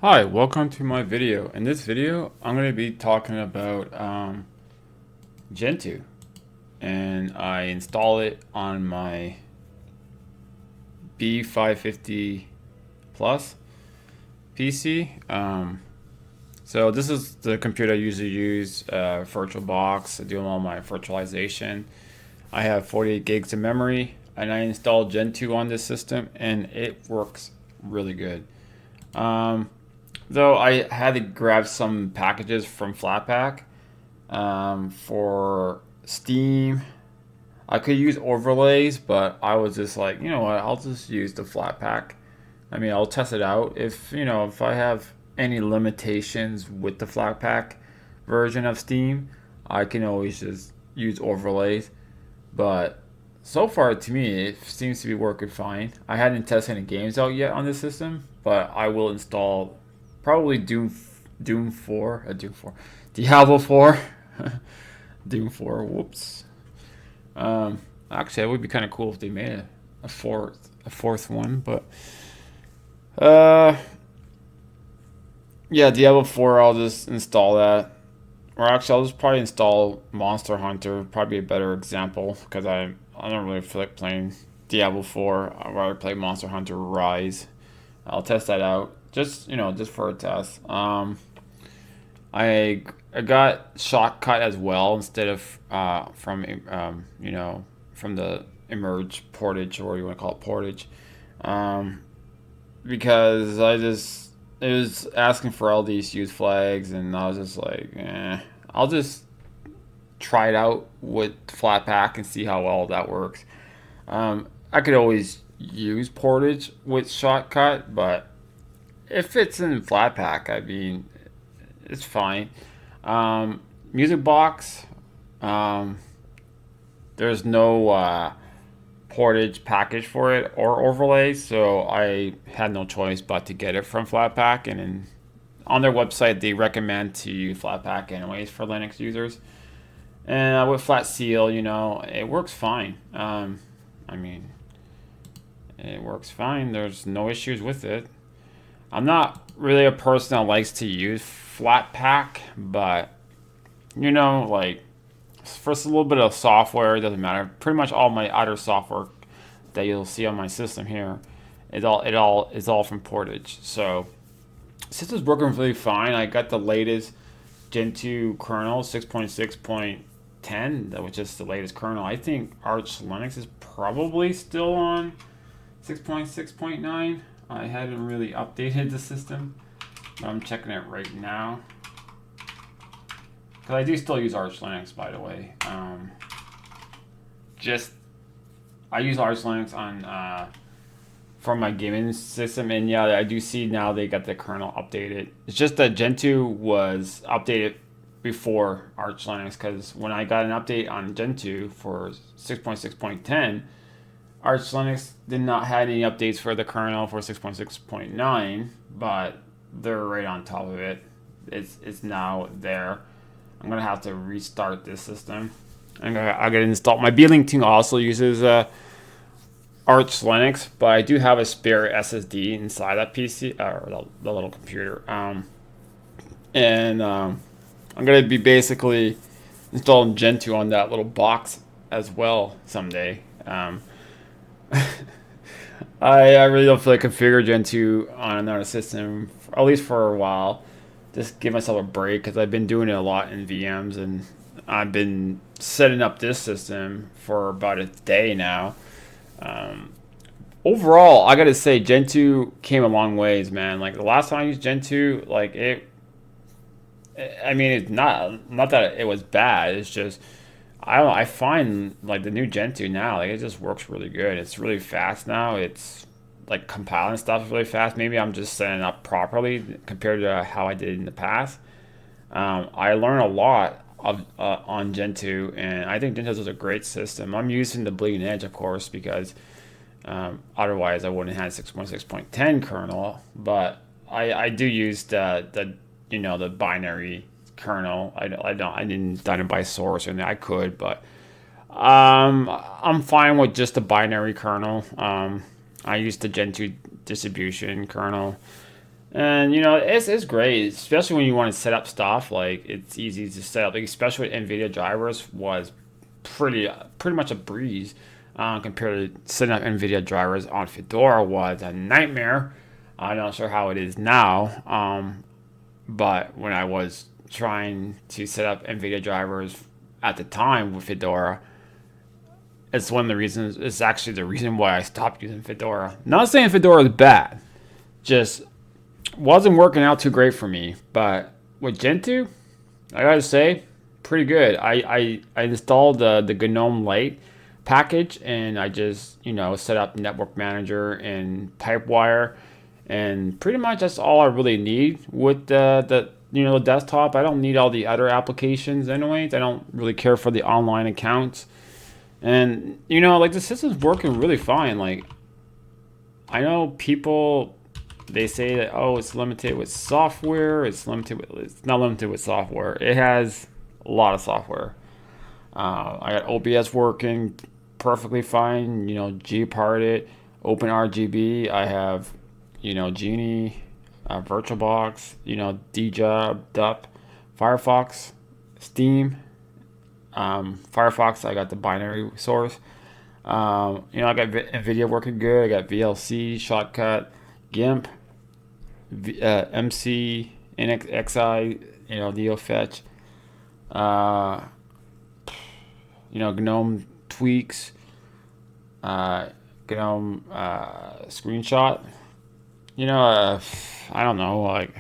Hi, welcome to my video. In this video, I'm going to be talking about Gentoo, and I install it on my B550 Plus PC. So this is the computer I usually use, VirtualBox, doing all my virtualization. I have 48 gigs of memory, and I installed Gentoo on this system, and it works really good. Though I had to grab some packages from Flatpak for Steam. I could use overlays, but I was just like, you know what, I'll just use the Flatpak. I mean, I'll test it out. If I have any limitations with the Flatpak version of Steam, I can always just use overlays. But so far, to me, it seems to be working fine. I hadn't tested any games out yet on this system, but I will install probably Doom 4, Doom 4, Diablo 4, Doom 4. Whoops. Actually, it would be kind of cool if they made a fourth one, but uh, yeah, Diablo 4. I'll just install that. Or actually, I'll just probably install Monster Hunter. Probably a better example because I don't really feel like playing Diablo 4. I'd rather play Monster Hunter Rise. I'll test that out. Just for a test. I got Shotcut as well instead of from the Emerge portage, or what you want to call it, portage. Um, because it was asking for all these use flags, and I was just like, I'll just try it out with Flatpak and see how well that works. I could always use portage with Shotcut, but if it's in Flatpak, I mean, it's fine. Music box, um, there's no portage package for it or overlay, so I had no choice but to get it from Flatpak. And on their website, they recommend to use Flatpak anyways for Linux users. And with Flat Seal, it works fine. I mean, it works fine. There's no issues with it. I'm not really a person that likes to use Flatpak, but like for a little bit of software, it doesn't matter. Pretty much all my other software that you'll see on my system here is all from Portage. So system's working really fine. I got the latest Gentoo kernel 6.6.10, which is the latest kernel. I think Arch Linux is probably still on 6.6.9. I haven't really updated the system, but I'm checking it right now. Because I do still use Arch Linux, by the way. I use Arch Linux on for my gaming system, and yeah, I do see now they got the kernel updated. It's just that Gentoo was updated before Arch Linux, because when I got an update on Gentoo for 6.6.10, Arch Linux did not have any updates for the kernel for 6.6.9, but they're right on top of it. It's now there. I'm gonna have to restart this system. I gotta install. My B-Link team also uses Arch Linux, but I do have a spare SSD inside that PC or the little computer. And I'm gonna be basically installing Gentoo on that little box as well someday. I really don't feel like configure Gentoo on another system, at least for a while. Just give myself a break because I've been doing it a lot in VMs, and I've been setting up this system for about a day now. Overall, I gotta say, Gentoo came a long ways, man. Like the last time I used Gentoo, like it. I mean, it's not that it was bad. It's just I don't know, I find like the new Gentoo now, like it just works really good. It's really fast now. It's like compiling stuff is really fast. Maybe I'm just setting it up properly compared to how I did in the past. I learned a lot on Gentoo, and I think Gentoo is a great system. I'm using the Bleeding Edge, of course, because otherwise I wouldn't have had 6.6.10 kernel. But I do use the binary kernel. I didn't done it by source, and I could, but I'm fine with just the binary kernel. I use the Gentoo distribution kernel. And it's great, especially when you want to set up stuff. Like it's easy to set up, like, especially with NVIDIA drivers was pretty much a breeze compared to setting up NVIDIA drivers on Fedora was a nightmare. I'm not sure how it is now, but when I was trying to set up NVIDIA drivers at the time with Fedora, it's one of the reasons. It's actually the reason why I stopped using Fedora. Not saying Fedora is bad, just wasn't working out too great for me. But with Gentoo, I gotta say, pretty good. I installed the GNOME Lite package, and I just set up Network Manager and Pipewire, and pretty much that's all I really need with the desktop. I don't need all the other applications anyways. I don't really care for the online accounts, and like the system's working really fine. Like I know people, they say that, oh, it's limited with software. It's not limited with software. It has a lot of software. I got OBS working perfectly fine. Gparted, OpenRGB. I have Genie, VirtualBox. Djob, DUP, Firefox, Steam. Firefox. I got the binary source. I got NVIDIA working good. I got VLC, Shotcut, GIMP, MC, NXI, NeoFetch, uh, GNOME tweaks, GNOME screenshot. I don't know. Like,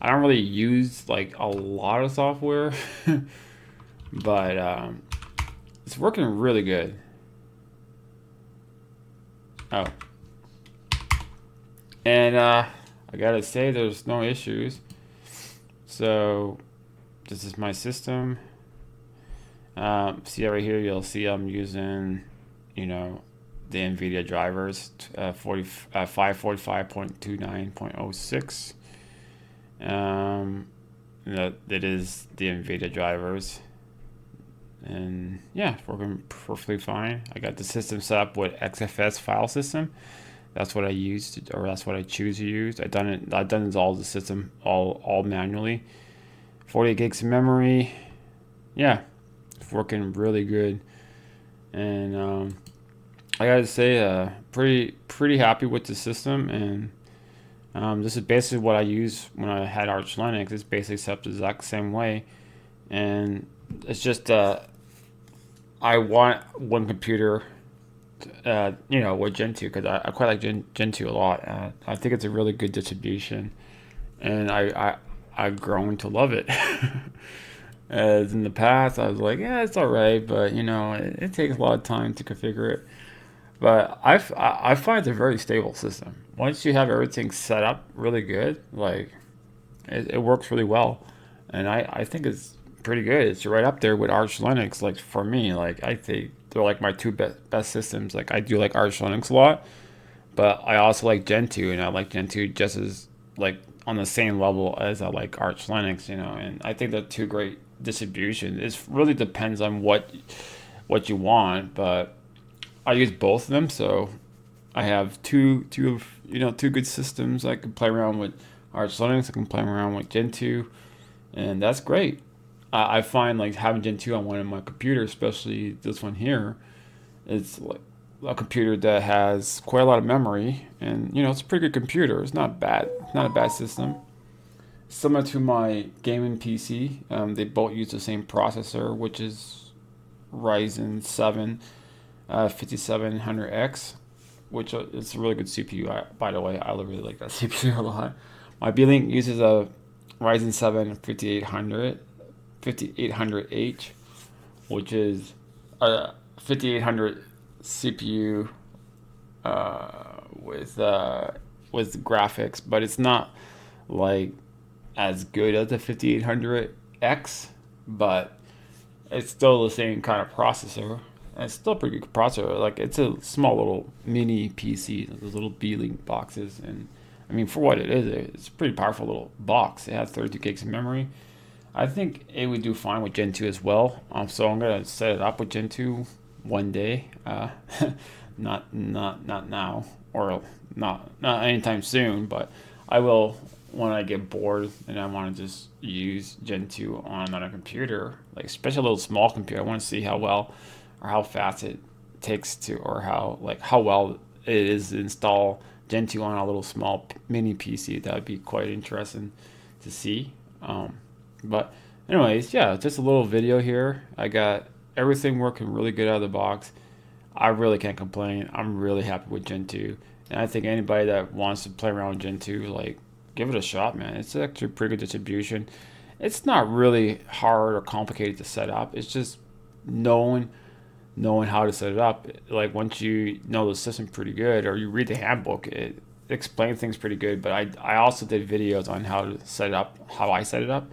I don't really use like a lot of software, but it's working really good. Oh, and I gotta say, there's no issues. So this is my system. See right here, you'll see I'm using, the NVIDIA drivers, 545.29.06. That is the NVIDIA drivers. And yeah, it's working perfectly fine. I got the system set up with XFS file system. That's what I used, or that's what I choose to use. I've done all the system all manually. 48 gigs of memory. Yeah, it's working really good. And I gotta say, pretty happy with the system. And this is basically what I use when I had Arch Linux. It's basically set up the exact same way. And it's just I want one computer, with Gentoo, because I quite like Gentoo a lot. I think it's a really good distribution, and I've grown to love it. As in the past, I was like, yeah, it's all right, but it takes a lot of time to configure it. But I find it's a very stable system. Once you have everything set up really good, like it works really well, and I think it's pretty good. It's right up there with Arch Linux. Like for me, like I think they're like my two best systems. Like I do like Arch Linux a lot, but I also like Gentoo, and I like Gentoo just as like on the same level as I like Arch Linux. And I think they're two great distributions. It really depends on what you want, but I use both of them, so I have two good systems. I can play around with Arch Linux. I can play around with Gentoo, and that's great. I find like having Gentoo on one of my computers, especially this one here, it's like a computer that has quite a lot of memory, and it's a pretty good computer. It's not bad. It's not a bad system. Similar to my gaming PC, they both use the same processor, which is Ryzen 7 5700X, which is a really good CPU. By the way, I really like that CPU a lot. My B-Link uses a Ryzen 7 5800H, which is a 5800 CPU with graphics, but it's not like as good as the 5800X, but it's still the same kind of processor. And it's still a pretty good processor. Like it's a small little mini PC, those little B-Link boxes, and I mean for what it is, it's a pretty powerful little box. It has 32 gigs of memory. I think it would do fine with Gentoo as well. So I'm gonna set it up with Gentoo one day. Not now, or not anytime soon, but I will when I get bored and I want to just use Gentoo on a computer, like especially a little small computer. I want to see how well or how fast it takes to, or how well it is to install Gentoo on a little small mini PC. That would be quite interesting to see. But anyways, yeah, just a little video here. I got everything working really good out of the box. I really can't complain. I'm really happy with Gentoo. And I think anybody that wants to play around with Gentoo, like, give it a shot, man. It's actually pretty good distribution. It's not really hard or complicated to set up. It's just knowing knowing how to set it up. Like once you know the system pretty good, or you read the handbook, it explains things pretty good. But I also did videos on how to set it up, how I set it up.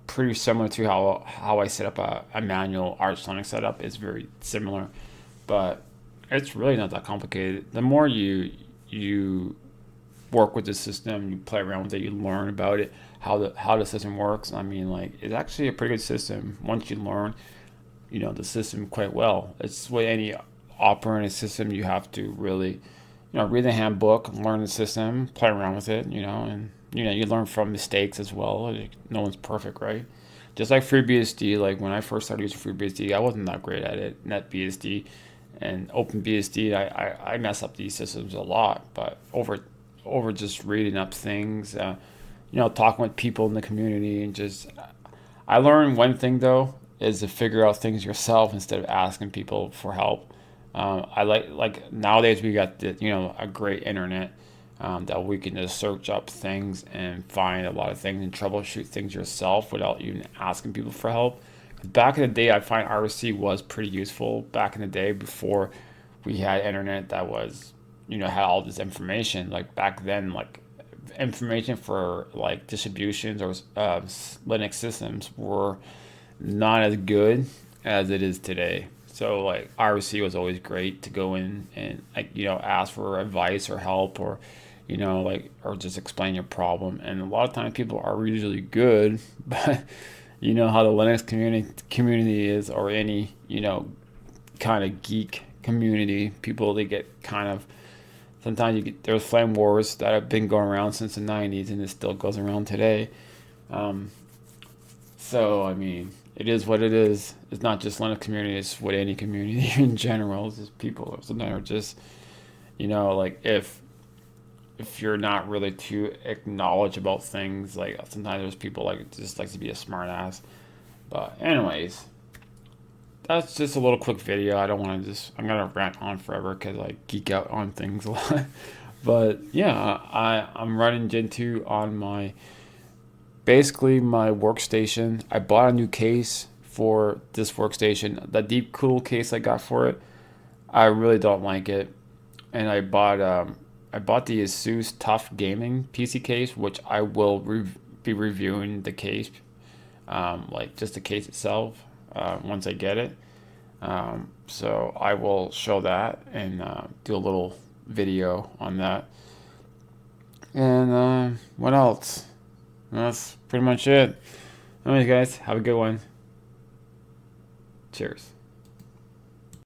Pretty similar to how I set up a manual Arch Linux setup. It's very similar, but it's really not that complicated. The more you work with the system, you play around with it, you learn about it, how the system works. I mean, like, it's actually a pretty good system once you learn, the system quite well. It's with any operating system, you have to really, read the handbook, learn the system, play around with it, and you learn from mistakes as well. Like, no one's perfect, right? Just like FreeBSD, like when I first started using FreeBSD, I wasn't that great at it. NetBSD and OpenBSD, I mess up these systems a lot, but over just reading up things, talking with people in the community, and just I learned one thing though is to figure out things yourself instead of asking people for help. I like nowadays we got a great internet, that we can just search up things and find a lot of things and troubleshoot things yourself without even asking people for help. Back in the day, I find RC was pretty useful. Back in the day, before we had internet that was, had all this information. Like back then, like information for like distributions or Linux systems were not as good as it is today. So like RC was always great to go in and like ask for advice or help, or or just explain your problem. And a lot of times people are usually good, but you know how the Linux community is, or any kind of geek community. People, they get kind of, sometimes there's flame wars that have been going around since the 90s, and it still goes around today. Um, so I mean, it is what it is. It's not just Linux community; it's what any community in general. It's just people sometimes are just, like if you're not really too acknowledge about things, like sometimes there's people like just like to be a smart ass. But anyways, that's just a little quick video. I don't want to just, I'm gonna rant on forever because I geek out on things a lot. But yeah, I'm running Gentoo on my, basically my workstation. I bought a new case for this workstation. The deep cool case I got for it, I really don't like it, and I bought the Asus Tough Gaming PC case, which I will be reviewing the case, like just the case itself, once I get it. So I will show that and do a little video on that. And what else? That's pretty much it. Anyways, guys, have a good one. Cheers.